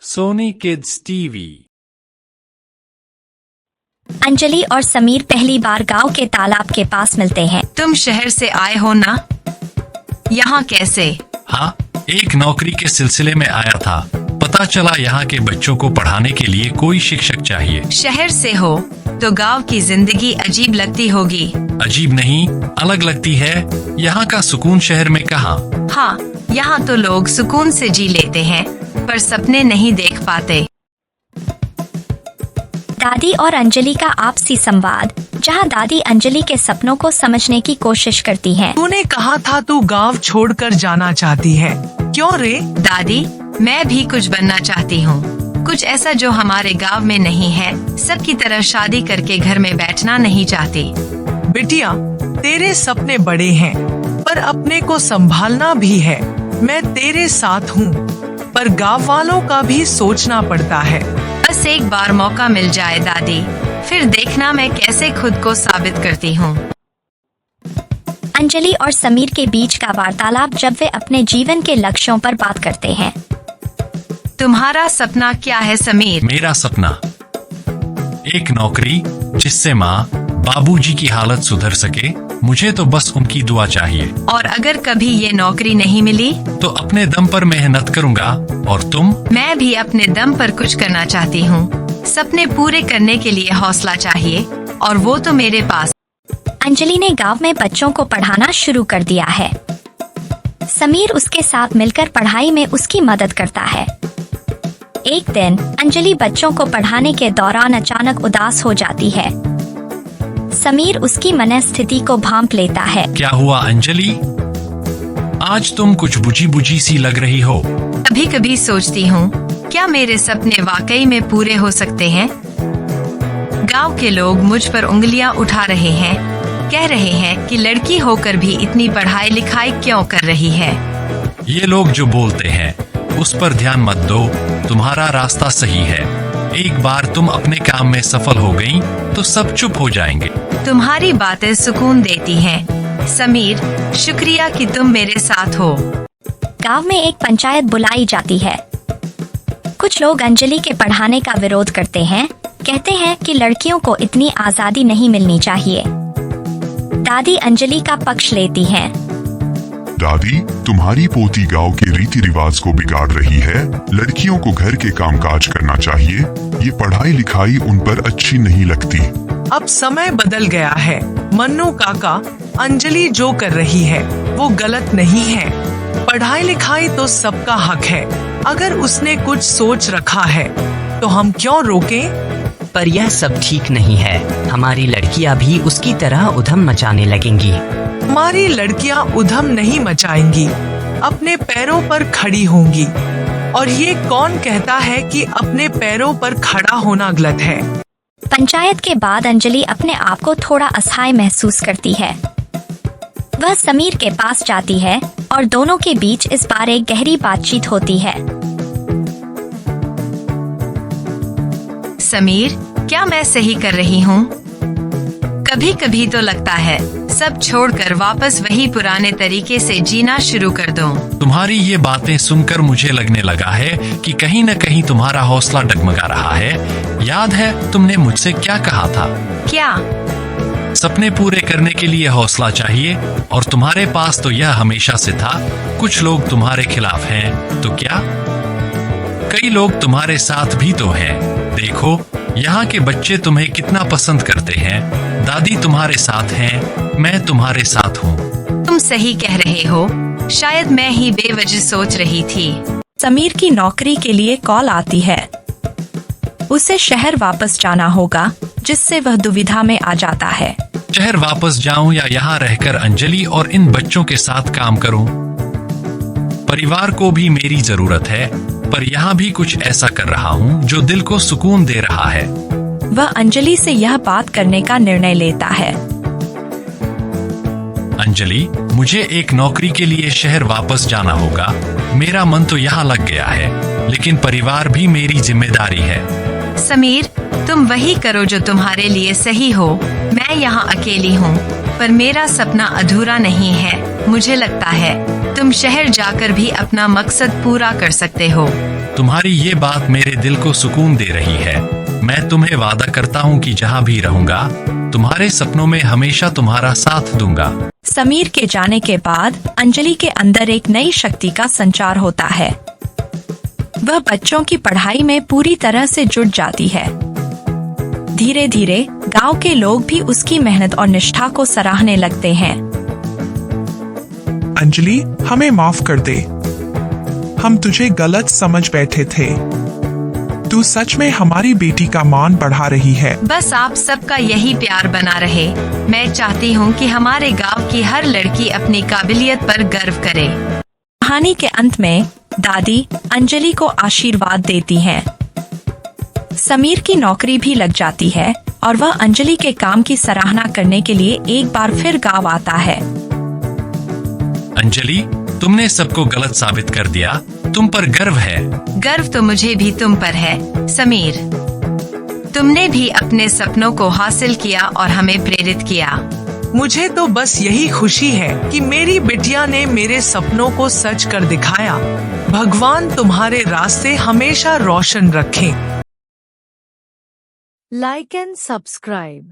Soni kids TV. Anjali और समीर पहली बार गांव के तालाब के पास मिलते हैं। तुम शहर से आए हो ना? यहाँ कैसे? हाँ, एक नौकरी के सिलसिले में आया था। पता चला यहाँ के बच्चों को पढ़ाने के लिए कोई शिक्षक चाहिए। शहर से हो तो गांव की जिंदगी अजीब लगती होगी। अजीब नहीं, अलग लगती है। यहाँ का सुकून शहर में कहाँ। हाँ, यहाँ तो लोग सुकून से जी लेते हैं, पर सपने नहीं देख पाते। दादी और अंजलि का आपसी संवाद, जहाँ दादी अंजलि के सपनों को समझने की कोशिश करती हैं। तूने कहा था तू गांव छोड़कर जाना चाहती है, क्यों रे? दादी, मैं भी कुछ बनना चाहती हूँ, कुछ ऐसा जो हमारे गांव में नहीं है। सबकी तरह शादी करके घर में बैठना नहीं चाहती। बिटिया, तेरे सपने बड़े हैं, पर अपने को संभालना भी है। मैं तेरे साथ हूँ, पर गांव वालों का भी सोचना पड़ता है। बस एक बार मौका मिल जाए दादी, फिर देखना मैं कैसे खुद को साबित करती हूँ। अंजलि और समीर के बीच का वार्तालाप जब वे अपने जीवन के लक्ष्यों पर बात करते हैं। तुम्हारा सपना क्या है समीर? मेरा सपना एक नौकरी जिससे माँ बाबूजी की हालत सुधर सके। मुझे तो बस उनकी दुआ चाहिए। और अगर कभी ये नौकरी नहीं मिली तो अपने दम पर मेहनत करूँगा। और तुम? मैं भी अपने दम पर कुछ करना चाहती हूँ। सपने पूरे करने के लिए हौसला चाहिए, और वो तो मेरे पास। अंजलि ने गांव में बच्चों को पढ़ाना शुरू कर दिया है। समीर उसके साथ मिलकर पढ़ाई में उसकी मदद करता है। एक दिन अंजलि बच्चों को पढ़ाने के दौरान अचानक उदास हो जाती है। समीर उसकी मनस्थिति को भांप लेता है। क्या हुआ अंजलि? आज तुम कुछ बुझी बुझी सी लग रही हो। कभी कभी सोचती हूँ, क्या मेरे सपने वाकई में पूरे हो सकते हैं? गांव के लोग मुझ पर उंगलियां उठा रहे हैं, कह रहे हैं कि लड़की होकर भी इतनी पढ़ाई लिखाई क्यों कर रही है। ये लोग जो बोलते हैं उस पर ध्यान मत दो। तुम्हारा रास्ता सही है। एक बार तुम अपने काम में सफल हो गई तो सब चुप हो जाएंगे। तुम्हारी बातें सुकून देती हैं। समीर, शुक्रिया कि तुम मेरे साथ हो। गांव में एक पंचायत बुलाई जाती है। कुछ लोग अंजलि के पढ़ाने का विरोध करते हैं, कहते हैं कि लड़कियों को इतनी आजादी नहीं मिलनी चाहिए। दादी अंजलि का पक्ष लेती हैं। दादी, तुम्हारी पोती गांव के रीति रिवाज को बिगाड़ रही है। लड़कियों को घर के कामकाज करना चाहिए। ये पढ़ाई लिखाई उन पर अच्छी नहीं लगती। अब समय बदल गया है मन्नू काका। अंजलि जो कर रही है वो गलत नहीं है। पढ़ाई लिखाई तो सबका हक है। अगर उसने कुछ सोच रखा है तो हम क्यों रोकें? पर यह सब ठीक नहीं है। हमारी लड़कियां भी उसकी तरह उधम मचाने लगेंगी। हमारी लड़कियां उधम नहीं मचाएंगी, अपने पैरों पर खड़ी होंगी। और ये कौन कहता है कि अपने पैरों पर खड़ा होना गलत है? पंचायत के बाद अंजलि अपने आप को थोड़ा असहाय महसूस करती है। वह समीर के पास जाती है और दोनों के बीच इस बार एक गहरी बातचीत होती है। समीर, क्या मैं सही कर रही हूँ? कभी कभी तो लगता है सब छोड़कर वापस वही पुराने तरीके से जीना शुरू कर दूं। तुम्हारी ये बातें सुनकर मुझे लगने लगा है कि कहीं न कहीं तुम्हारा हौसला डगमगा रहा है। याद है तुमने मुझसे क्या कहा था? क्या? सपने पूरे करने के लिए हौसला चाहिए, और तुम्हारे पास तो यह हमेशा से था। कुछ लोग तुम्हारे खिलाफ हैं, तो क्या? कई लोग तुम्हारे साथ भी तो हैं। देखो, यहाँ के बच्चे तुम्हें कितना पसंद करते हैं। दादी तुम्हारे साथ हैं, मैं तुम्हारे साथ हूँ। तुम सही कह रहे हो। शायद मैं ही बेवजह सोच रही थी। समीर की नौकरी के लिए कॉल आती है। उसे शहर वापस जाना होगा, जिससे वह दुविधा में आ जाता है। शहर वापस जाऊं या यहाँ रहकर अंजलि और इन बच्चों के साथ काम करूं? परिवार को भी मेरी जरूरत है, पर यहाँ भी कुछ ऐसा कर रहा हूँ जो दिल को सुकून दे रहा है। वह अंजलि से यह बात करने का निर्णय लेता है। अंजलि, मुझे एक नौकरी के लिए शहर वापस जाना होगा। मेरा मन तो यहाँ लग गया है, लेकिन परिवार भी मेरी जिम्मेदारी है। समीर, तुम वही करो जो तुम्हारे लिए सही हो। मैं यहाँ अकेली हूँ, पर मेरा सपना अधूरा नहीं है। मुझे लगता है तुम शहर जाकर भी अपना मकसद पूरा कर सकते हो। तुम्हारी ये बात मेरे दिल को सुकून दे रही है। मैं तुम्हें वादा करता हूँ कि जहाँ भी रहूंगा तुम्हारे सपनों में हमेशा तुम्हारा साथ दूंगा। समीर के जाने के बाद अंजलि के अंदर एक नई शक्ति का संचार होता है। वह बच्चों की पढ़ाई में पूरी तरह से जुट जाती है। धीरे धीरे गांव के लोग भी उसकी मेहनत और निष्ठा को सराहने लगते हैं। अंजलि, हमें माफ कर दे। हम तुझे गलत समझ बैठे थे। तू सच में हमारी बेटी का मान बढ़ा रही है। बस आप सबका यही प्यार बना रहे। मैं चाहती हूँ कि हमारे गांव की हर लड़की अपनी काबिलियत पर गर्व करे। कहानी के अंत में दादी अंजलि को आशीर्वाद देती हैं। समीर की नौकरी भी लग जाती है और वह अंजलि के काम की सराहना करने के लिए एक बार फिर गांव आता है। अंजलि, तुमने सबको गलत साबित कर दिया। तुम पर गर्व है। गर्व तो मुझे भी तुम पर है समीर। तुमने भी अपने सपनों को हासिल किया और हमें प्रेरित किया। मुझे तो बस यही खुशी है कि मेरी बिटिया ने मेरे सपनों को सच कर दिखाया। भगवान तुम्हारे रास्ते हमेशा रोशन रखें। Like and subscribe.